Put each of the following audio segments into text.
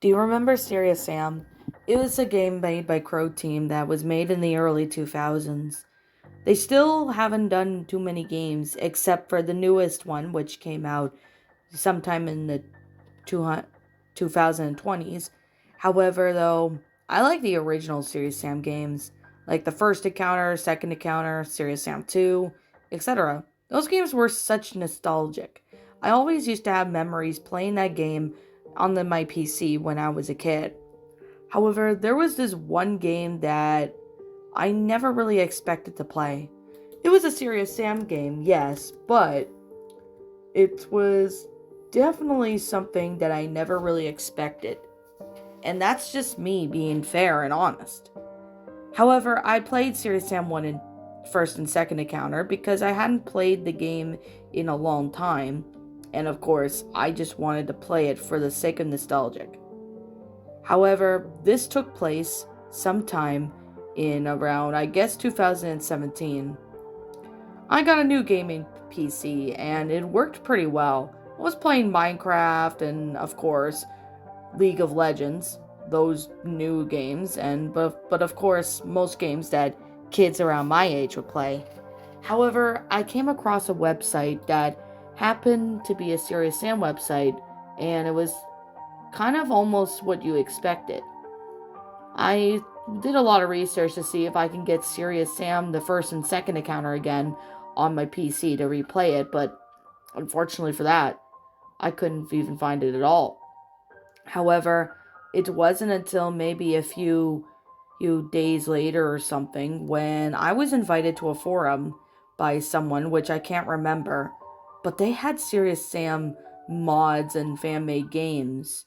Do you remember Serious Sam? It was a game made by Crow Team that was made in the early 2000s. They still haven't done too many games except for the newest one, which came out sometime in the 2020s. However, though, I like the original Serious Sam games, like the first encounter, second encounter, Serious Sam 2, etc. Those games were such nostalgic. I always used to have memories playing that game on my PC when I was a kid. However, there was this one game that I never really expected to play. It was a Serious Sam game, yes, but it was definitely something that I never really expected. And that's just me being fair and honest. However, I played Serious Sam 1 and first and second encounter because I hadn't played the game in a long time. And of course, I just wanted to play it for the sake of nostalgic. However, this took place sometime in around, I guess, 2017. I got a new gaming PC and it worked pretty well. I was playing Minecraft and, of course, League of Legends, those new games, and but of course, most games that kids around my age would play. However, I came across a website that happened to be a Serious Sam website, and it was kind of almost what you expected. I did a lot of research to see if I can get Serious Sam the first and second encounter again on my PC to replay it, but unfortunately for that, I couldn't even find it at all. However, it wasn't until maybe a few days later or something when I was invited to a forum by someone which I can't remember, but they had Serious Sam mods and fan-made games.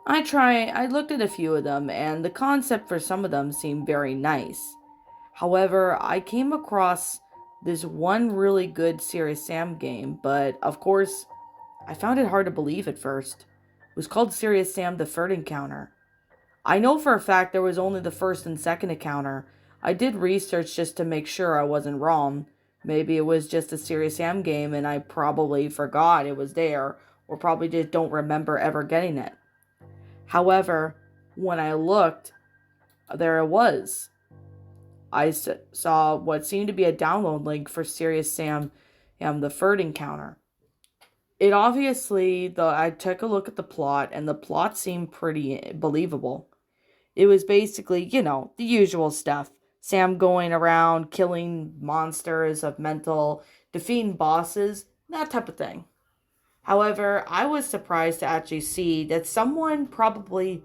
I looked at a few of them, and the concept for some of them seemed very nice. However, I came across this one really good Serious Sam game, but of course, I found it hard to believe at first. It was called Serious Sam the Third Encounter. I know for a fact there was only the first and second encounter. I did research just to make sure I wasn't wrong. Maybe it was just a Serious Sam game and I probably forgot it was there, or probably just don't remember ever getting it. However, when I looked, there it was. Saw what seemed to be a download link for Serious Sam the Third Encounter. It obviously, though, I took a look at the plot, and the plot seemed pretty believable. It was basically, the usual stuff. Sam going around killing monsters of mental, defeating bosses, that type of thing. However, I was surprised to actually see that someone probably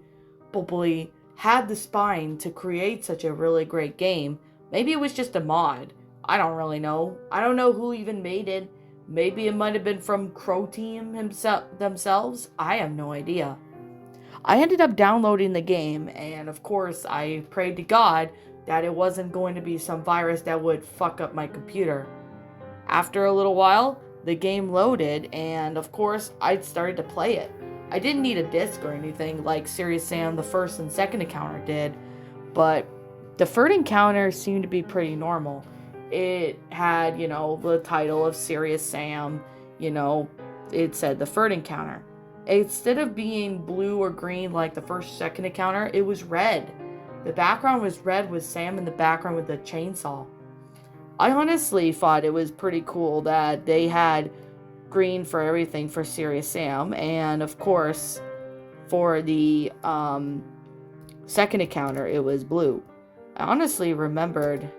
had the spine to create such a really great game. Maybe it was just a mod. I don't really know. I don't know who even made it. Maybe it might have been from Crow Team themselves. I have no idea. I ended up downloading the game, and of course, I prayed to God that it wasn't going to be some virus that would fuck up my computer. After a little while, the game loaded, and of course, I started to play it. I didn't need a disc or anything like Serious Sam the first and second encounter did, but the third encounter seemed to be pretty normal. It had, the title of Serious Sam, it said the third encounter. Instead of being blue or green like the first, second encounter, it was red. The background was red with Sam in the background with the chainsaw. I honestly thought it was pretty cool that they had green for everything for Serious Sam, and of course, for the second encounter, it was blue. I honestly remembered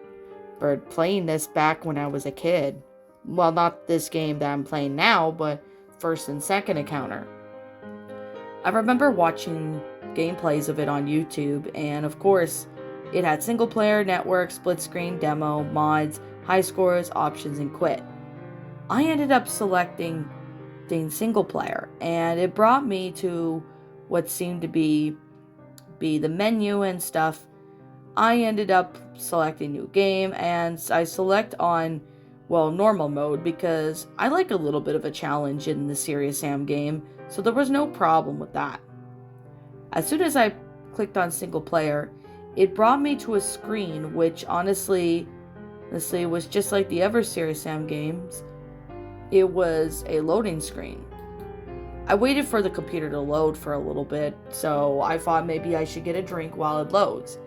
playing this back when I was a kid. Well, not this game that I'm playing now, but first and second encounter. I remember watching gameplays of it on YouTube, and of course, it had single player, network, split screen, demo, mods, high scores, options, and quit. I ended up selecting single player, and it brought me to what seemed to be the menu and stuff. I ended up selecting new game, and I select on, normal mode because I like a little bit of a challenge in the Serious Sam game, so there was no problem with that. As soon as I clicked on single player, it brought me to a screen which honestly was just like the other Serious Sam games. It was a loading screen. I waited for the computer to load for a little bit, so I thought maybe I should get a drink while it loads.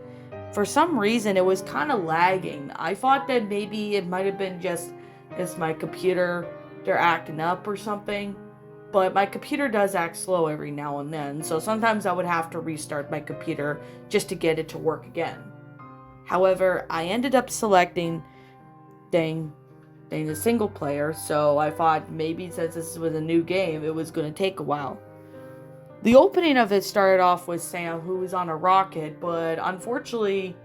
For some reason, it was kind of lagging. I thought that maybe it might have been just my computer, they're acting up or something. But my computer does act slow every now and then, so sometimes I would have to restart my computer just to get it to work again. However, I ended up selecting the single player, so I thought maybe since this was a new game, it was going to take a while. The opening of it started off with Sam, who was on a rocket, but unfortunately,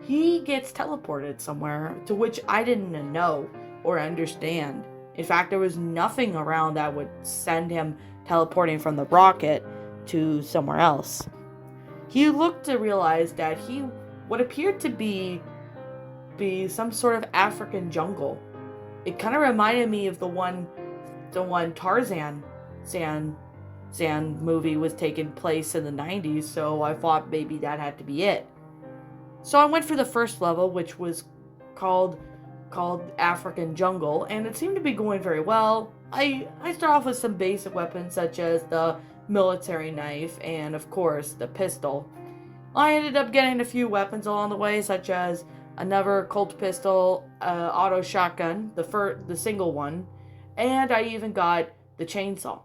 he gets teleported somewhere, to which I didn't know or understand. In fact, there was nothing around that would send him teleporting from the rocket to somewhere else. He looked to realize that what appeared to be some sort of African jungle. It kind of reminded me of the one Tarzan movie was taking place in the 90s, so I thought maybe that had to be it. So I went for the first level, which was called African Jungle, and it seemed to be going very well. I start off with some basic weapons such as the military knife and of course the pistol. I ended up getting a few weapons along the way, such as another Colt pistol, auto shotgun, the single one, and I even got the chainsaw.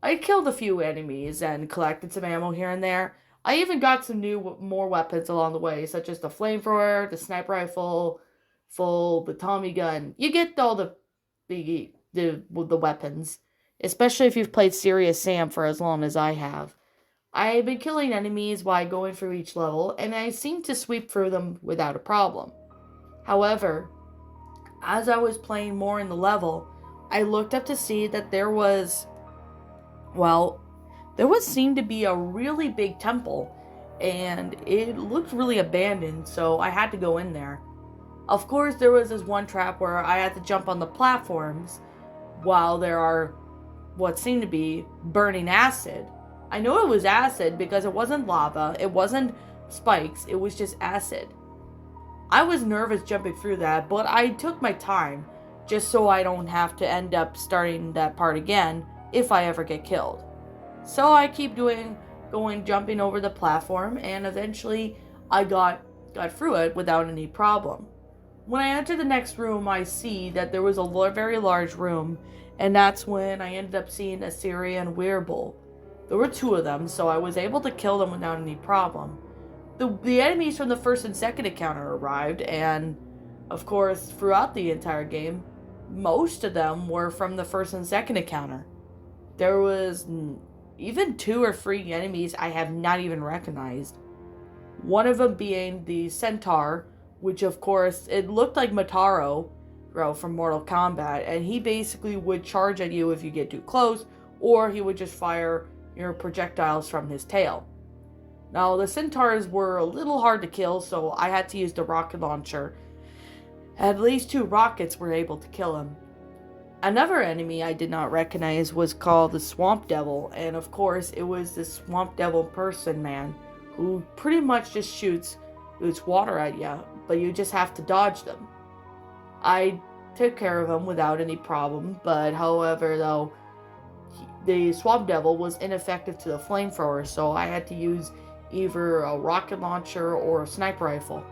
I killed a few enemies and collected some ammo here and there. I even got some more weapons along the way, such as the flamethrower, the sniper rifle, the Tommy gun. You get all the weapons, especially if you've played Serious Sam for as long as I have. I've been killing enemies while going through each level, and I seem to sweep through them without a problem. However, as I was playing more in the level, I looked up to see that there seemed to be a really big temple, and it looked really abandoned, so I had to go in there. Of course, there was this one trap where I had to jump on the platforms while there are what seemed to be burning acid. I know it was acid because it wasn't lava, it wasn't spikes, it was just acid. I was nervous jumping through that, but I took my time just so I don't have to end up starting that part again if I ever get killed. So I keep jumping over the platform, and eventually I got through it without any problem. When I enter the next room, I see that there was a very large room, and that's when I ended up seeing a Syrian werebull. There were two of them, so I was able to kill them without any problem. The enemies from the first and second encounter arrived, and of course, throughout the entire game, most of them were from the first and second encounter. There was even 2 or 3 enemies I have not even recognized. One of them being the Centaur, which of course, it looked like Motaro from Mortal Kombat, and he basically would charge at you if you get too close, or he would just fire your projectiles from his tail. Now, the Centaurs were a little hard to kill, so I had to use the rocket launcher. At least 2 rockets were able to kill him. Another enemy I did not recognize was called the Swamp Devil, and of course, it was the Swamp Devil person man, who pretty much just shoots water at you, but you just have to dodge them. I took care of him without any problem, but however, though, the Swamp Devil was ineffective to the flamethrower, so I had to use either a rocket launcher or a sniper rifle.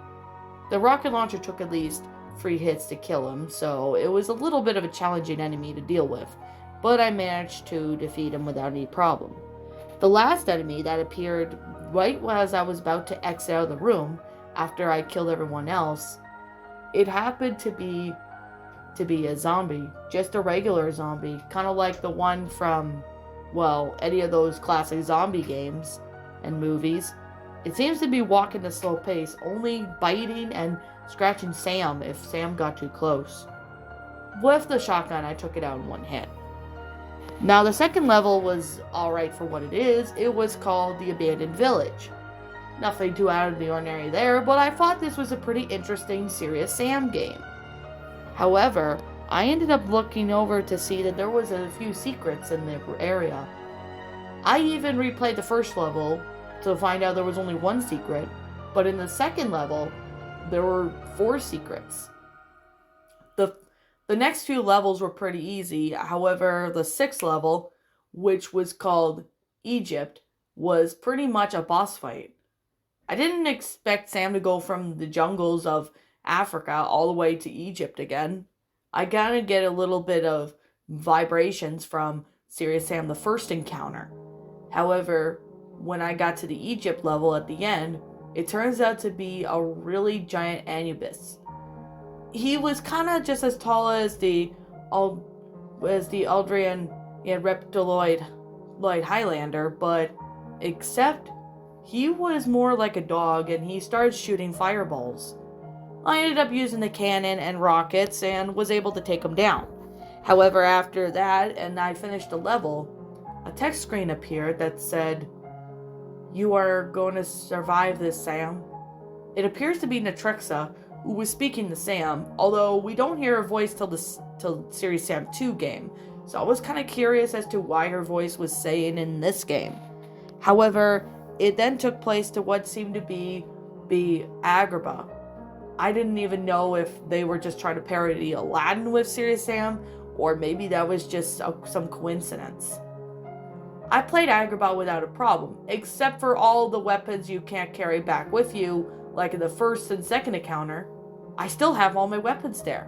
The rocket launcher took at least 3 hits to kill him, so it was a little bit of a challenging enemy to deal with, but I managed to defeat him without any problem. The last enemy that appeared right as I was about to exit out of the room, after I killed everyone else, it happened to be a zombie, just a regular zombie, kind of like the one from, any of those classic zombie games and movies. It seems to be walking at a slow pace, only biting and scratching Sam if Sam got too close. With the shotgun, I took it out in 1 hit. Now, the second level was alright for what it is. It was called the Abandoned Village. Nothing too out of the ordinary there, but I thought this was a pretty interesting Serious Sam game. However, I ended up looking over to see that there was a few secrets in the area. I even replayed the first level to find out there was only 1 secret, but in the second level, there were 4 secrets. The next few levels were pretty easy, however, the 6th level which was called Egypt, was pretty much a boss fight. I didn't expect Sam to go from the jungles of Africa all the way to Egypt again. I gotta get a little bit of vibrations from Serious Sam the first encounter. However, when I got to the Egypt level at the end, it turns out to be a really giant Anubis. He was kind of just as tall as the Aldrian and Reptiloid Highlander, but except he was more like a dog and he started shooting fireballs. I ended up using the cannon and rockets and was able to take him down. However, after that, and I finished the level, a text screen appeared that said, "You are going to survive this, Sam." It appears to be Natrixa, who was speaking to Sam, although we don't hear her voice till Series Sam 2 game, so I was kind of curious as to why her voice was saying in this game. However, it then took place to what seemed to be Agrabah. I didn't even know if they were just trying to parody Aladdin with Serious Sam, or maybe that was just some coincidence. I played Agrabah without a problem, except for all the weapons you can't carry back with you, like in the first and second encounter. I still have all my weapons there.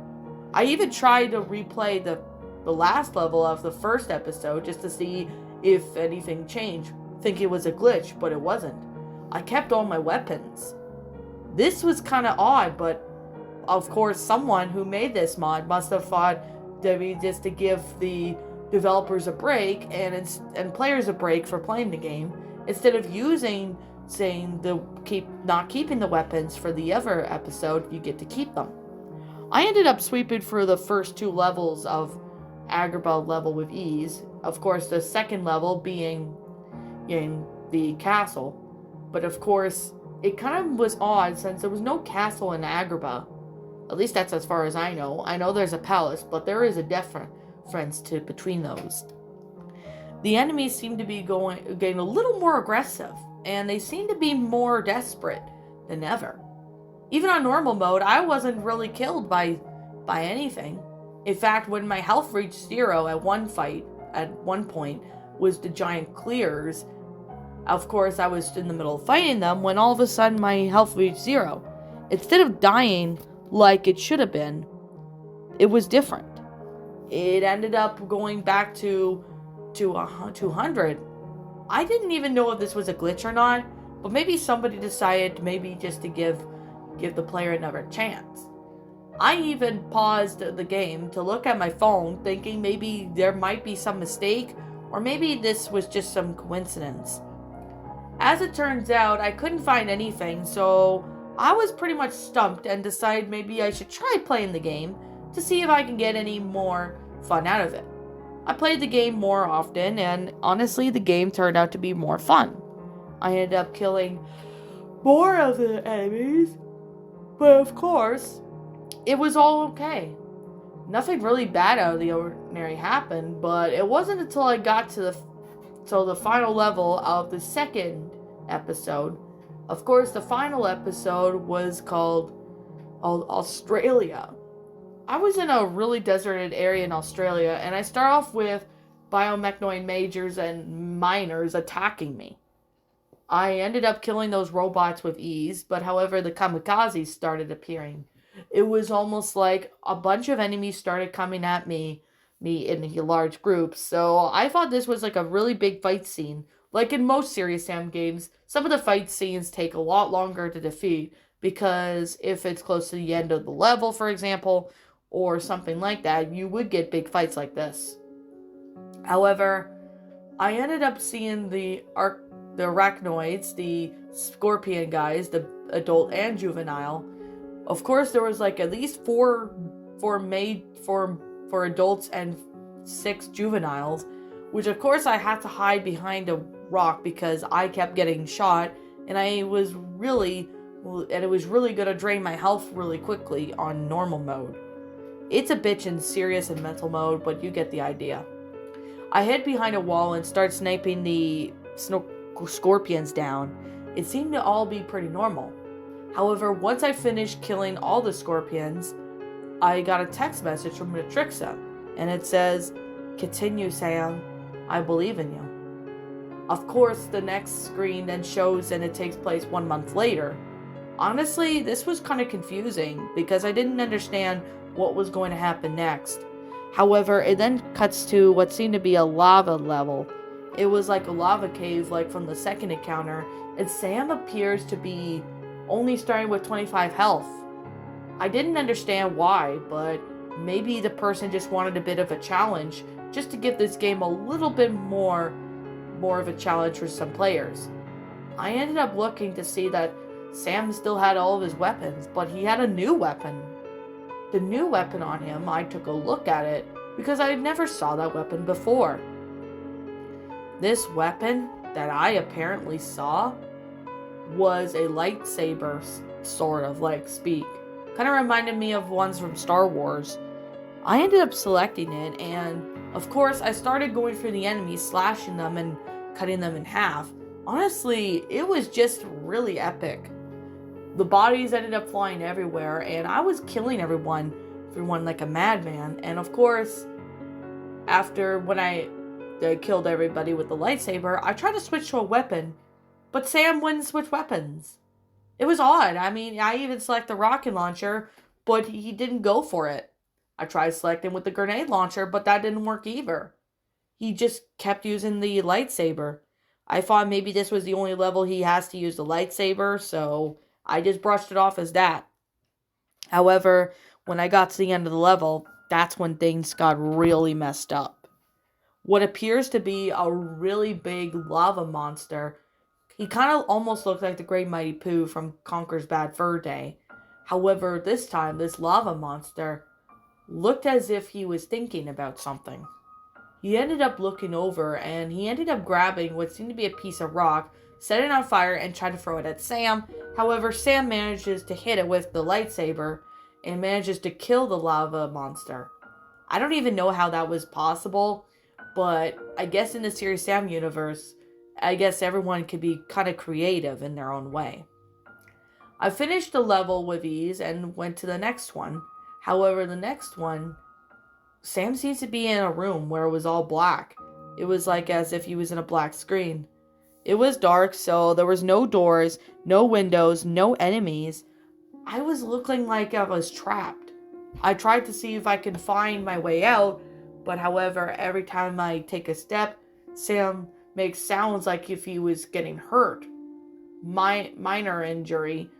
I even tried to replay the last level of the first episode just to see if anything changed. Think it was a glitch, but it wasn't. I kept all my weapons. This was kind of odd, but of course someone who made this mod must have thought maybe just to give the developers a break and players a break for playing the game, instead of not keeping the weapons for the other episode, you get to keep them. I ended up sweeping through the first 2 levels of Agrabah level with ease. Of course, the second level being in the castle, but of course it kind of was odd since there was no castle in Agrabah. At least that's as far as I know. I know there's a palace, but there is a difference between those. The enemies seem to be getting a little more aggressive, and they seem to be more desperate than ever. Even on normal mode, I wasn't really killed by anything. In fact, when my health reached 0 at one point, was the giant clears. Of course, I was in the middle of fighting them when all of a sudden my health reached 0. Instead of dying like it should have been, it was different. It ended up going back to 200. I didn't even know if this was a glitch or not, but maybe somebody decided just to give the player another chance. I even paused the game to look at my phone, thinking maybe there might be some mistake, or maybe this was just some coincidence. As it turns out, I couldn't find anything, so I was pretty much stumped and decided maybe I should try playing the game to see if I can get any more fun out of it. I played the game more often, and honestly, the game turned out to be more fun. I ended up killing more of the enemies, but of course, it was all okay. Nothing really bad out of the ordinary happened, but it wasn't until I got to the final level of the second episode. Of course, the final episode was called Australia. I was in a really deserted area in Australia, and I start off with biomechanoid majors and miners attacking me. I ended up killing those robots with ease, but however, the kamikazes started appearing. It was almost like a bunch of enemies started coming at me in large groups, so I thought this was like a really big fight scene. Like in most Serious Sam games, some of the fight scenes take a lot longer to defeat, because if it's close to the end of the level, for example, or something like that, you would get big fights like this. However, I ended up seeing the arachnoids, the scorpion guys, the adult and juvenile. Of course, there was like at least four adults and 6 juveniles, which of course I had to hide behind a rock because I kept getting shot, and it was really gonna drain my health really quickly on normal mode. It's a bitch in serious and mental mode, but you get the idea. I hid behind a wall and start sniping the scorpions down. It seemed to all be pretty normal. However, once I finished killing all the scorpions, I got a text message from Matrixa, and it says, "Continue, Sam. I believe in you. Of course, the next screen then shows and it takes place 1 month later. Honestly, this was kind of confusing because I didn't understand what was going to happen next. However, it then cuts to what seemed to be a lava level. It was like a lava cave like from the second encounter, and Sam appears to be only starting with 25 health. I didn't understand why, but maybe the person just wanted a bit of a challenge, just to give this game a little bit more of a challenge for some players. I ended up looking to see that Sam still had all of his weapons, but he had a new weapon. The new weapon on him, I took a look at it because I never saw that weapon before. This weapon that I apparently saw was a lightsaber, sort of, like speak. Kind of reminded me of ones from Star Wars. I ended up selecting it, and of course I started going through the enemies, slashing them and cutting them in half. Honestly, it was just really epic. The bodies ended up flying everywhere, and I was killing everyone like a madman. And of course, after when I killed everybody with the lightsaber, I tried to switch to a weapon, but Sam wouldn't switch weapons. It was odd. I mean, I even selected the rocket launcher, but he didn't go for it. I tried selecting with the grenade launcher, but that didn't work either. He just kept using the lightsaber. I thought maybe this was the only level he has to use the lightsaber, so I just brushed it off as that. However, when I got to the end of the level, that's when things got really messed up. What appears to be a really big lava monster. He kind of almost looked like the Great Mighty Pooh from Conker's Bad Fur Day. However, this time, this lava monster looked as if he was thinking about something. He ended up looking over, and he ended up grabbing what seemed to be a piece of rock, set it on fire, and tried to throw it at Sam. However, Sam manages to hit it with the lightsaber, and manages to kill the lava monster. I don't even know how that was possible, but I guess in the Serious Sam universe, I guess everyone could be kind of creative in their own way. I finished the level with ease and went to the next one. However, the next one, Sam seems to be in a room where it was all black. It was like as if he was in a black screen. It was dark, so there was no doors, no windows, no enemies. I was looking like I was trapped. I tried to see if I could find my way out, but however, every time I take a step, Sam makes sounds like if he was getting hurt. Minor injury.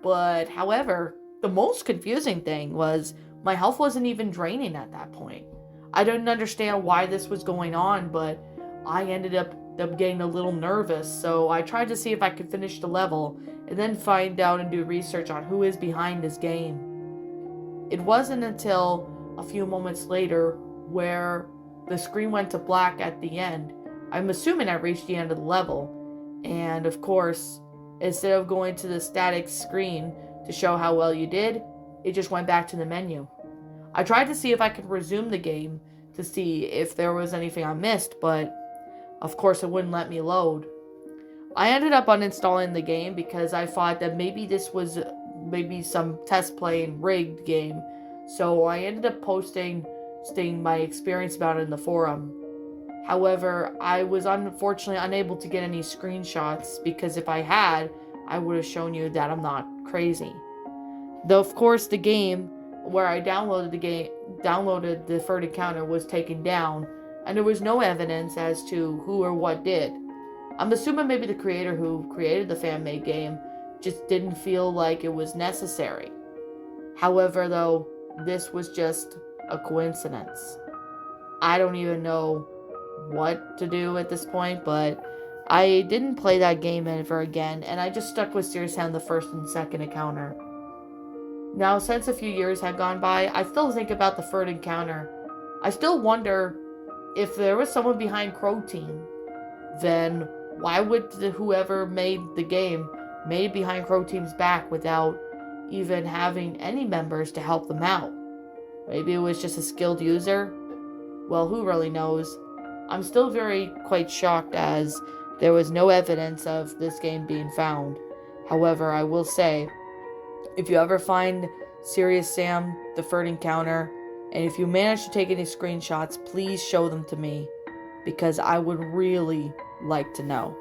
But however, the most confusing thing was my health wasn't even draining at that point. I didn't understand why this was going on, but I ended up getting a little nervous, so I tried to see if I could finish the level and then find out and do research on who is behind this game. It wasn't until a few moments later where the screen went to black at the end. I'm assuming I reached the end of the level, and of course, instead of going to the static screen to show how well you did, it just went back to the menu. I tried to see if I could resume the game to see if there was anything I missed, but of course it wouldn't let me load. I ended up uninstalling the game because I thought that maybe this was some test playing rigged game, so I ended up posting my experience about it in the forum. However, I was unfortunately unable to get any screenshots because if I had, I would have shown you that I'm not crazy. Though of course the game where I downloaded the third encounter was taken down, and there was no evidence as to who or what did. I'm assuming maybe the creator who created the fan-made game just didn't feel like it was necessary. However, though, this was just a coincidence. I don't even know what to do at this point, but I didn't play that game ever again, and I just stuck with Serious Sam the first and second encounter. Now, since a few years had gone by, I still think about the third encounter. I still wonder if there was someone behind Crow Team, then why would whoever made the game made behind Crow Team's back without even having any members to help them out? Maybe it was just a skilled user? Well, who really knows? I'm still quite shocked as there was no evidence of this game being found. However, I will say, if you ever find Serious Sam, the third encounter, and if you manage to take any screenshots, please show them to me. because I would really like to know.